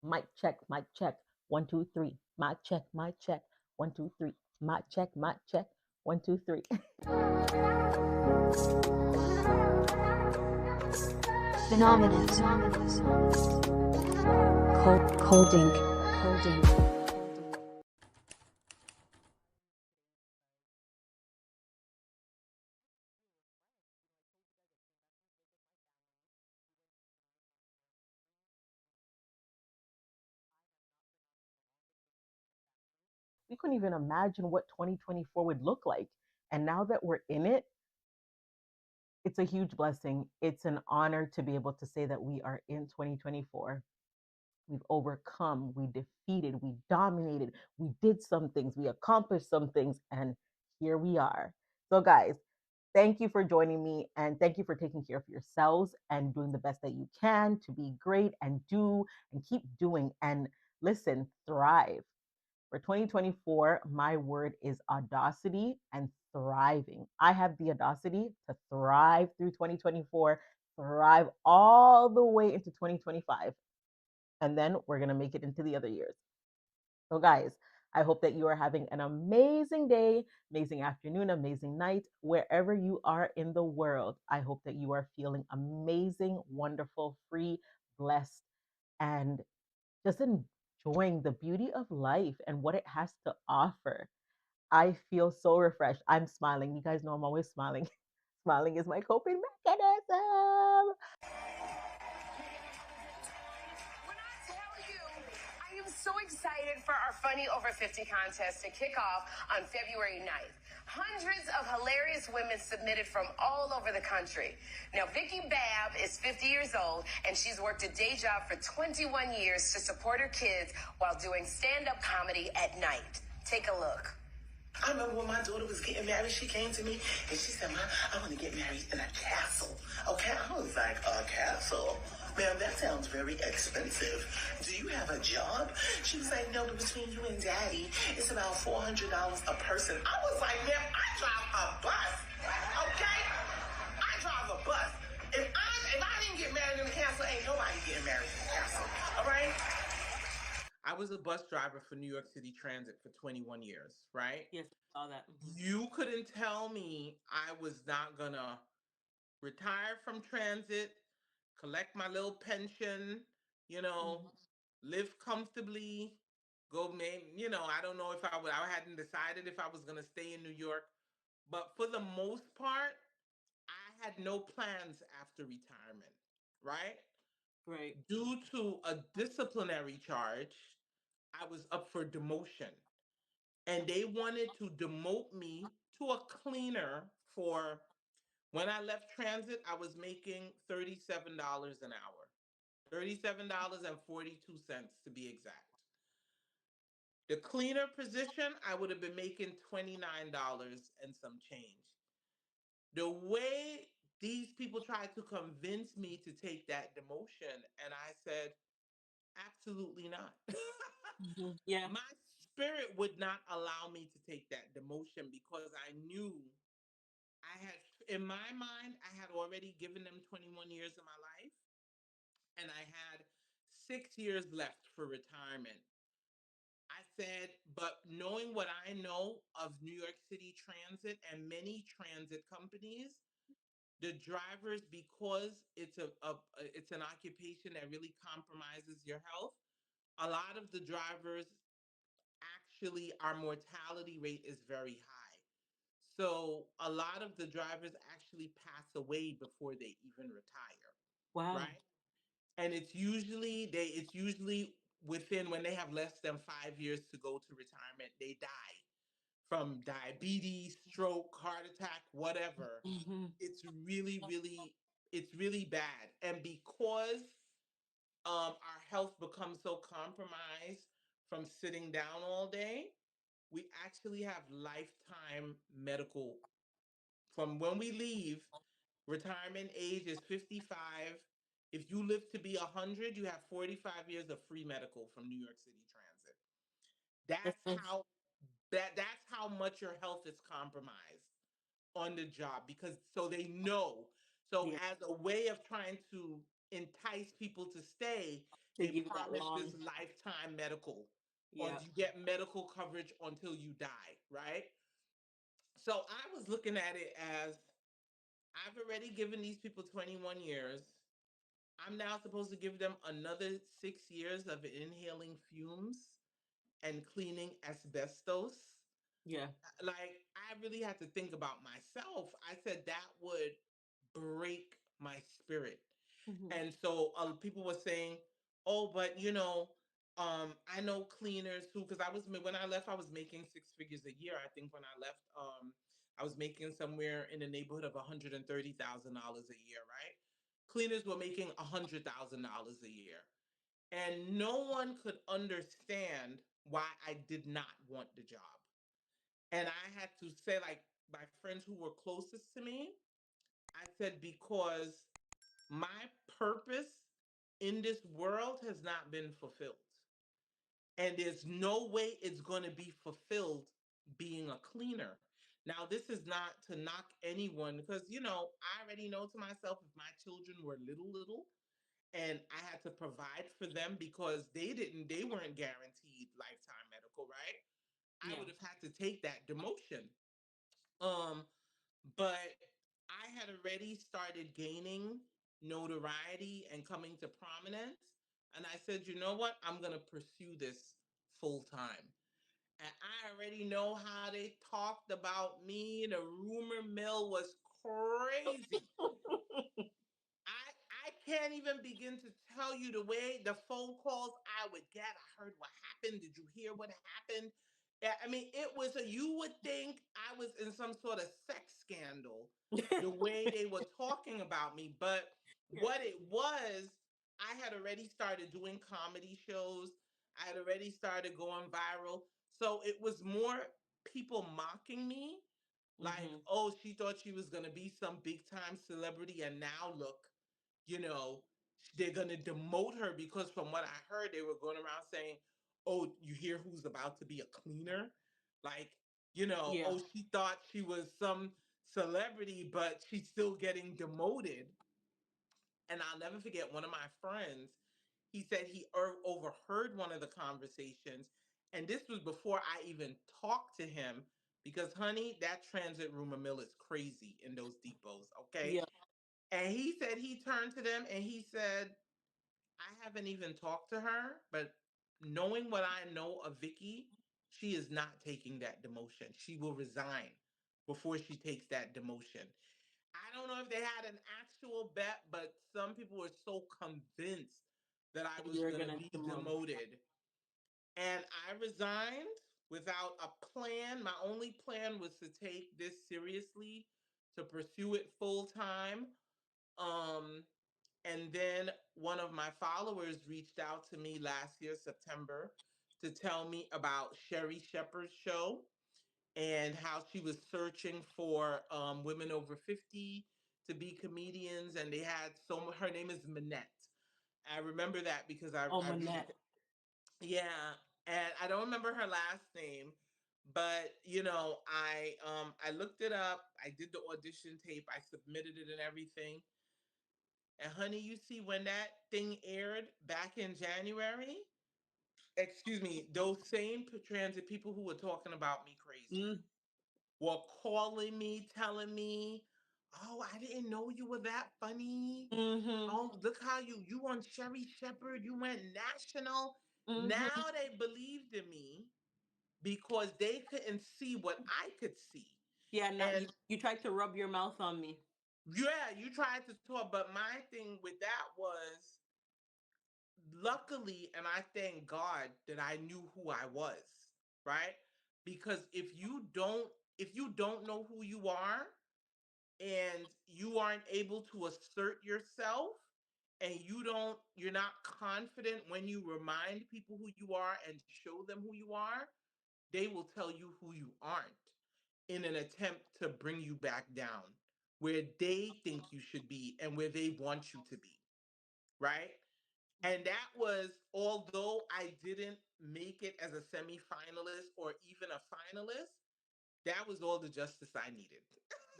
Mic check, mic check. 1, 2, 3. Mic check, mic check. 1, 2, 3. Mic check, mic check. 1, 2, 3. Phenomenon. Cold ink. We couldn't even imagine what 2024 would look like. And now that we're in it, it's a huge blessing. It's an honor to be able to say that we are in 2024. We've overcome, we defeated, we dominated, we did some things, we accomplished some things, and here we are. So, guys, thank you for joining me and thank you for taking care of yourselves and doing the best that you can to be great and do and keep doing and listen, thrive. For 2024, my word is audacity and thriving. I have the audacity to thrive through 2024, thrive all the way into 2025. And then we're going to make it into the other years. So, guys, I hope that you are having an amazing day, amazing afternoon, amazing night, wherever you are in the world. I hope that you are feeling amazing, wonderful, free, blessed, and just enjoying the beauty of life and what it has to offer. I feel so refreshed. I'm smiling. You guys know I'm always smiling. Smiling is my coping mechanism. When I tell you, I am so excited for our Funny Over 50 contest to kick off on February 9th. Hundreds of hilarious women submitted from all over the country. Now, Vicky Babb is 50 years old, and she's worked a day job for 21 years to support her kids while doing stand-up comedy at night. Take a look. I remember when my daughter was getting married, she came to me and she said, "Mom, I want to get married in a castle." Okay, I was like, "A castle? Ma'am, that sounds very expensive. Do you have a job?" She was like, "No, but between you and Daddy, it's about $400 a person." I was like, "Ma'am, I drive a bus. Okay, I drive a bus. If I didn't get married in a castle, ain't nobody getting married in a castle. All right." I was a bus driver for New York City Transit for 21 years, right? Yes, I saw that. You couldn't tell me I was not gonna retire from transit, collect my little pension, you know, live comfortably, go maybe, I don't know if I hadn't decided if I was gonna stay in New York, but for the most part, I had no plans after retirement, right? Right. Due to a disciplinary charge, I was up for demotion. And they wanted to demote me to a cleaner for when I left transit, I was making $37 an hour. $37.42 to be exact. The cleaner position, I would have been making $29 and some change. The way these people tried to convince me to take that demotion, and I said, absolutely not. Yeah. My spirit would not allow me to take that demotion because I knew I had, in my mind, I had already given them 21 years of my life and I had 6 years left for retirement. I said, but knowing what I know of New York City Transit and many transit companies, the drivers, because it's an occupation that really compromises your health, a lot of the drivers actually our mortality rate is very high. So a lot of the drivers actually pass away before they even retire, Wow. right? And it's usually within when they have less than 5 years to go to retirement, they die from diabetes, stroke, heart attack, whatever. It's really, really, it's really bad. And because our health becomes so compromised from sitting down all day, we actually have lifetime medical from when we leave. Retirement age is 55. If you live to be 100, you have 45 years of free medical from New York City Transit. That's That's nice. how that's how much your health is compromised on the job because so they know. So Yeah. as a way of trying to entice people to stay, To they give you that promise this long. lifetime medical, or Yeah. you get medical coverage until you die, right? So I was looking at it as I've already given these people 21 years. I'm now supposed to give them another 6 years of inhaling fumes and cleaning asbestos. Yeah. Like, I really had to think about myself. I said that would break my spirit. Hmm. And so people were saying, "Oh, but I know cleaners who, because when I left, I was making six figures a year. I think when I left, I was making somewhere in the neighborhood of $130,000 a year, right? Cleaners were making $100,000 a year, and no one could understand why I did not want the job. And I had to say, like, my friends who were closest to me, I said, because my purpose in this world has not been fulfilled. And there's no way it's going to be fulfilled being a cleaner. Now, this is not to knock anyone because, I already know to myself if my children were little, and I had to provide for them because they weren't guaranteed lifetime medical, right? I Yeah. would have had to take that demotion. Um, but I had already started gaining notoriety and coming to prominence. And I said, you know what? I'm going to pursue this full time. And I already know how they talked about me. The rumor mill was crazy. I can't even begin to tell you the way the phone calls I would get. I heard what happened. Did you hear what happened? Yeah, I mean, it was you would think I was in some sort of sex scandal the way they were talking about me. But Yeah. what it was, I had already started doing comedy shows. I had already started going viral. So it was more people mocking me, like, Hmm. oh, she thought she was going to be some big time celebrity. And now look, you know, they're going to demote her because from what I heard, they were going around saying, oh, you hear who's about to be a cleaner? Like, Yeah. oh, she thought she was some celebrity, but she's still getting demoted. And I'll never forget one of my friends, he said he overheard one of the conversations. And this was before I even talked to him because, honey, that transit rumor mill is crazy in those depots, okay? Yeah. And he said he turned to them and he said, I haven't even talked to her, but knowing what I know of Vicky, she is not taking that demotion. She will resign before she takes that demotion. I don't know if they had an actual bet, but some people were so convinced that I was You're going to gonna be demote. demoted. And I resigned without a plan. My only plan was to take this seriously, to pursue it full time. Um, and then one of my followers reached out to me last year, September, to tell me about Sherry Shepherd's show and how she was searching for women over 50 to be comedians. And they had her name is Minette. I remember that because Oh, I really, Manette. yeah. And I don't remember her last name, but I looked it up. I did the audition tape. I submitted it and everything. And honey, you see when that thing aired back in January, excuse me, those same transit people who were talking about me crazy Mm, were calling me, telling me, "Oh, I didn't know you were that funny. mm-hmm. Oh, look how you on Sherry Shepherd, you went national." Mm-hmm. Now they believed in me because they couldn't see what I could see. Yeah. Now And you tried to rub your mouth on me. yeah, you tried to talk, but my thing with that was luckily, and I thank God that I knew who I was, right? Because if you don't know who you are and you aren't able to assert yourself and you're not confident when you remind people who you are and show them who you are, they will tell you who you aren't in an attempt to bring you back down where they think you should be and where they want you to be, right? And that was, although I didn't make it as a semifinalist or even a finalist, that was all the justice I needed.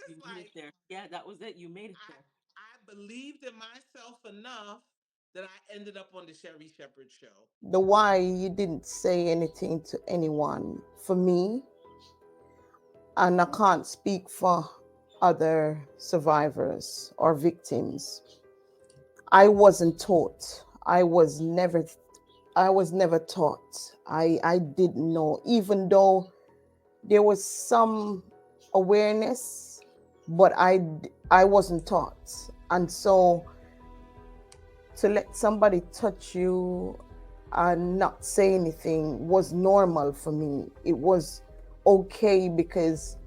You It's made it like there. Yeah, that was it. You made it there. I believed in myself enough that I ended up on the Sherry Shepherd show. The why you didn't say anything to anyone, for me, and I can't speak for other survivors or victims. I wasn't taught. I was never taught. I didn't know, even though there was some awareness, but I wasn't taught. And so to let somebody touch you and not say anything was normal for me. It was okay because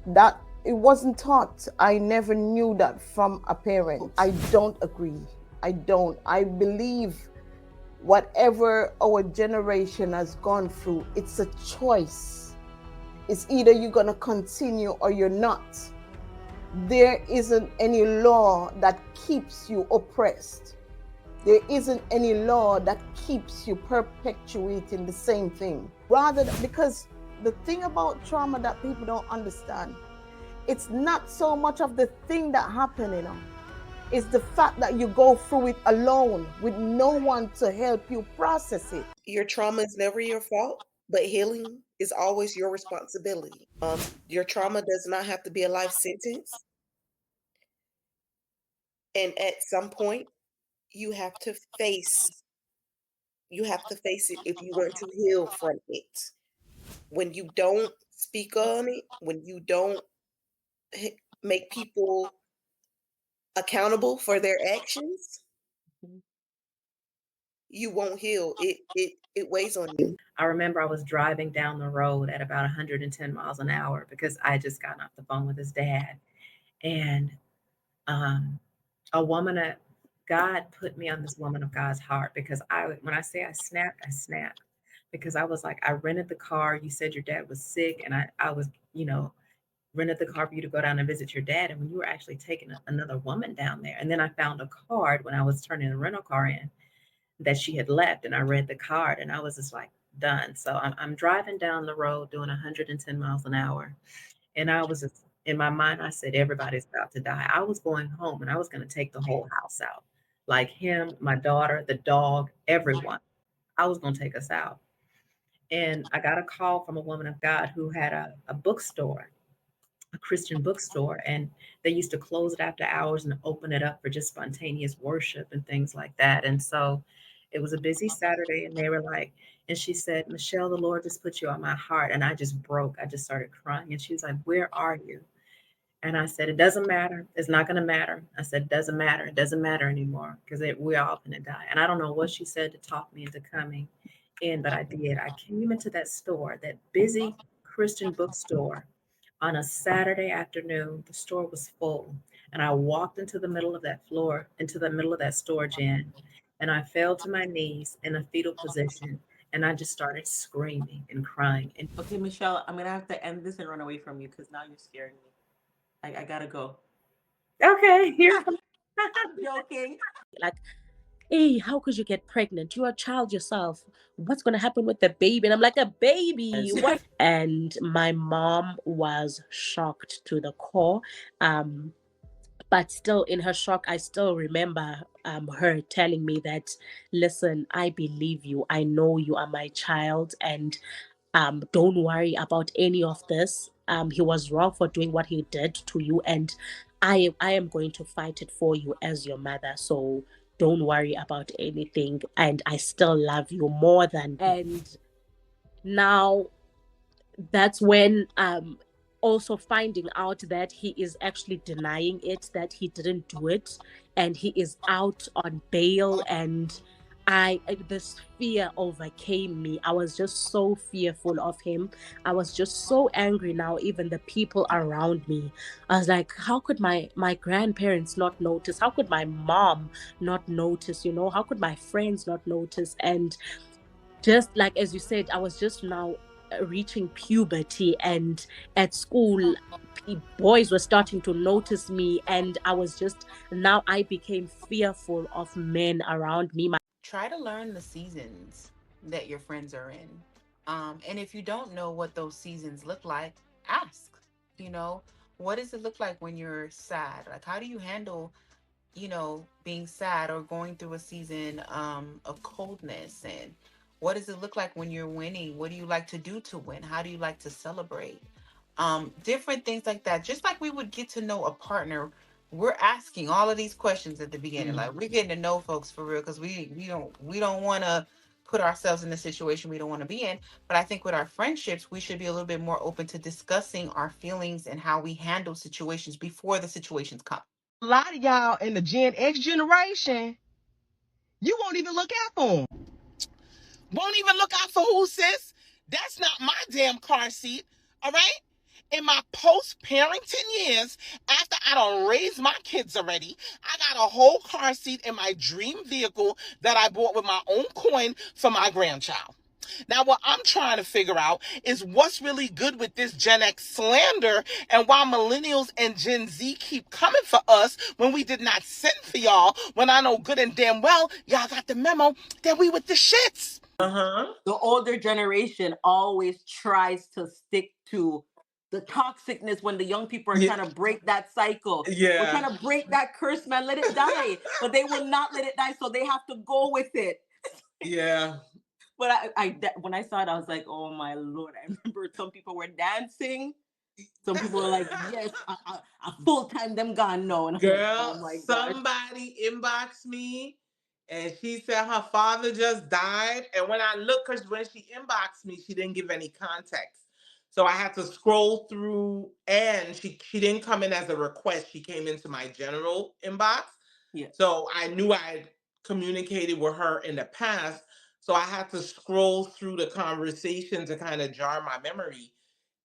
that it wasn't taught. I never knew that from a parent. I don't agree. I don't. I believe whatever our generation has gone through, it's a choice. It's either you're going to continue or you're not. There isn't any law that keeps you oppressed. There isn't any law that keeps you perpetuating the same thing. Because the thing about trauma that people don't understand, it's not so much of the thing that happened, it's the fact that you go through it alone with no one to help you process it. Your trauma is never your fault, but healing is always your responsibility. Your trauma does not have to be a life sentence. And at some point, you have to face you have to face it if you want to heal from it. When you don't speak on it, when you don't make people accountable for their actions, Mhm. you won't heal. It weighs on you. I remember I was driving down the road at about 110 miles an hour because I had just gotten off the phone with his dad. And um, a woman of God put me on this woman of God's heart because when I say I snapped because I was like, I rented the car. You said your dad was sick, and I was, rented the car for you to go down and visit your dad. And when you were actually taking another woman down there, and then I found a card when I was turning the rental car in that she had left, and I read the card, and I was just like, done. So I'm driving down the road doing 110 miles an hour, and I was just in my mind, I said, everybody's about to die. I was going home and I was going to take the whole house out, like him, my daughter, the dog, everyone. I was going to take us out. And I got a call from a woman of God who had a bookstore, a Christian bookstore, and they used to close it after hours and open it up for just spontaneous worship and things like that. And so it was a busy Saturday, and they were like, and she said, Michelle, the Lord just put you on my heart. And I just broke. I just started crying. And she was like, where are you? And I said, it doesn't matter. It's not going to matter. I said, it doesn't matter. It doesn't matter anymore because we're all going to die. And I don't know what she said to talk me into coming in, but I did. I came into that store, that busy Christian bookstore, on a Saturday afternoon. The store was full. And I walked into the middle of that floor, into the middle of that storage in, and I fell to my knees in a fetal position. And I just started screaming and crying. And Okay, Michelle, I'm gonna have to end this and run away from you because now you're scaring me. I gotta go. okay, here. I'm joking. Like, hey, how could you get pregnant? You're a child yourself. What's going to happen with the baby? And I'm like, a baby? What? And my mom was shocked to the core. Um, but still, in her shock, I still remember her telling me that, listen, I believe you. I know you are my child. And don't worry about any of this. He was wrong for doing what he did to you, and I am going to fight it for you as your mother. So don't worry about anything, and I still love you more than. And now that's when also finding out that he is actually denying it, that he didn't do it, and he is out on bail. And this fear overcame me. I was just so fearful of him. I was just so angry. Now even the people around me, I was like, how could my grandparents not notice? How could my mom not notice? How could my friends not notice? And just like as you said, I was just now reaching puberty, and at school boys were starting to notice me, and I became fearful of men around me. Try to learn the seasons that your friends are in. And if you don't know what those seasons look like, ask, you know, what does it look like when you're sad? Like, how do you handle being sad or going through a season of coldness, and what does it look like when you're winning? What do you like to do to win? How do you like to celebrate? Different things like that. Just like we would get to know a partner, we're asking all of these questions at the beginning. Like we're getting to know folks for real because we don't want to put ourselves in a situation we don't want to be in. But I think with our friendships, we should be a little bit more open to discussing our feelings and how we handle situations before the situations come. A lot of y'all in the Gen X generation, you won't even look out for them. Won't even look out for who, sis? That's not my damn car seat, all right? In my post-parenting years, after I don't raise my kids already, I got a whole car seat in my dream vehicle that I bought with my own coin for my grandchild. Now, what I'm trying to figure out is what's really good with this Gen X slander and why millennials and Gen Z keep coming for us when we did not send for y'all, when I know good and damn well y'all got the memo that we with the shits. The older generation always tries to stick to the toxicness when the young people are Yeah. trying to break that cycle. We're Yeah. trying to break that curse, man. Let it die. But they will not let it die, so they have to go with it. Yeah. But when I saw it, I was like, oh my Lord. I remember some people were dancing. Some people were like, yes, a full time them gone now. And I'm like, oh Girl, my God. somebody inboxed me and she said her father just died. And when I looked, because when she inboxed me, she didn't give any context. So I had to scroll through, and she didn't come in as a request. She came into my general inbox. Yeah. So I knew I had communicated with her in the past. So I had to scroll through the conversation to kind of jar my memory.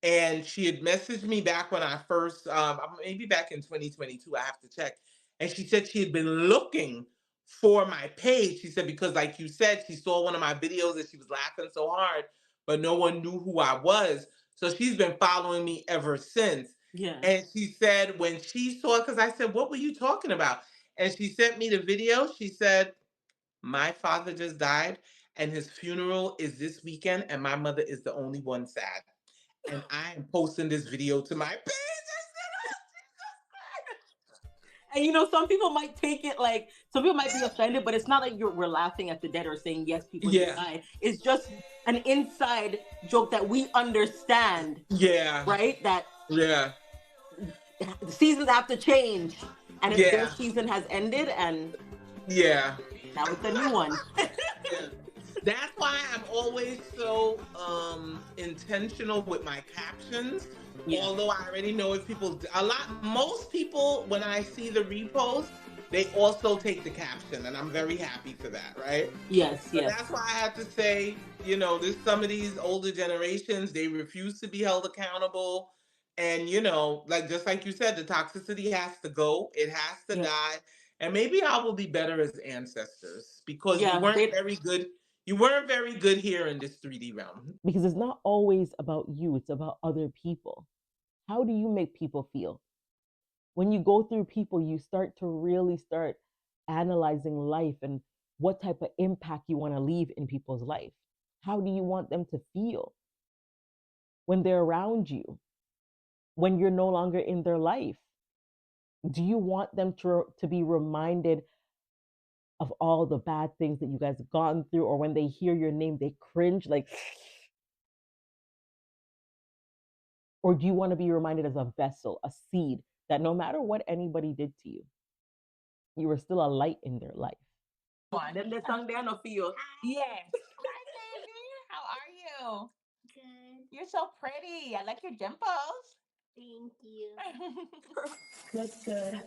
And she had messaged me back when I first, maybe back in 2022, I have to check. And she said she had been looking for my page. She said, because like you said, she saw one of my videos and she was laughing so hard, but no one knew who I was. So she's been following me ever since. Yeah. And she said when she saw, because I said, what were you talking about? And she sent me the video. She said, my father just died and his funeral is this weekend, and my mother is the only one sad. And I am posting this video to my page. And some people might take it like some people might be offended, but it's not like we're laughing at the dead or saying yes, people did Yeah. die. It's just an inside joke that we understand, Yeah. right? That Yeah. the seasons have to change, and if their Yeah. season has ended, and Yeah. now it's a new one. Yeah. That's why I'm always so intentional with my captions. Yeah. Although I already know if people most people when I see the repost, they also take the caption, and I'm very happy for that, right? Yes, But yes. that's why I had to say, there's some of these older generations, they refuse to be held accountable. And, like just like you said, the toxicity has to go, it has to Yeah. die. And maybe I will be better as ancestors because you Yeah, weren't very good. You weren't very good here in this 3D realm. because it's not always about you, it's about other people. How do you make people feel? When you go through people, you start to really start analyzing life and what type of impact you want to leave in people's life. How do you want them to feel when they're around you, when you're no longer in their life? Do you want them to be reminded of all the bad things that you guys have gone through, or when they hear your name, they cringe like, or do you want to be reminded as a vessel, a seed that no matter what anybody did to you, you were still a light in their life? Then the song there no feel. Yes. Hi, baby. How are you? Good. You're so pretty. I like your dimples. Thank you. Good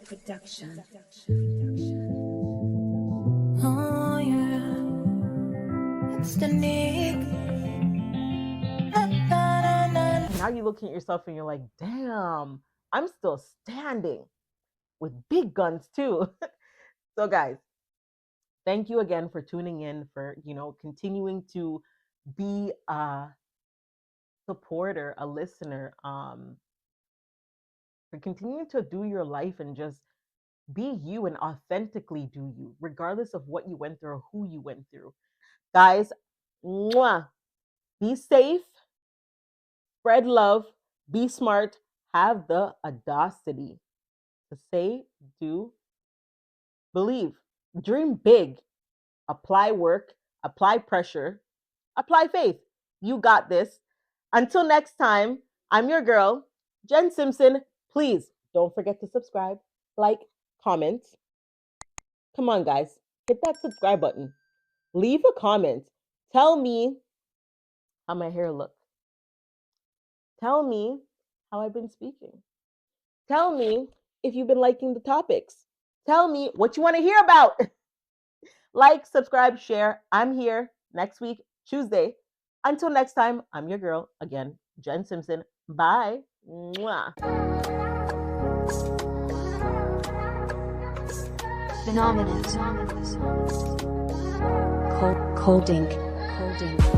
production. Oh yeah, it's the Nick. Now you looking at yourself and you're like, damn, I'm still standing with big guns too. So guys, thank you again for tuning in, for continuing to be a supporter, a listener, for continuing to do your life and just be you and authentically do you, regardless of what you went through or who you went through. Guys, mwah, be safe, spread love, be smart, have the audacity to say, do, Believe, dream big, apply work, apply pressure, apply faith. You got this. Until next time, I'm your girl, Jen Simpson. Please don't forget to subscribe, like, comment. Come on, guys, hit that subscribe button. Leave a comment. Tell me how my hair looks. Tell me how I've been speaking. Tell me if you've been liking the topics. Tell me what you want to hear about. Like, subscribe, share. I'm here next week, Tuesday. Until next time, I'm your girl again, Jen Simpson. Bye. Mwah. Phenomenal. Cold ink.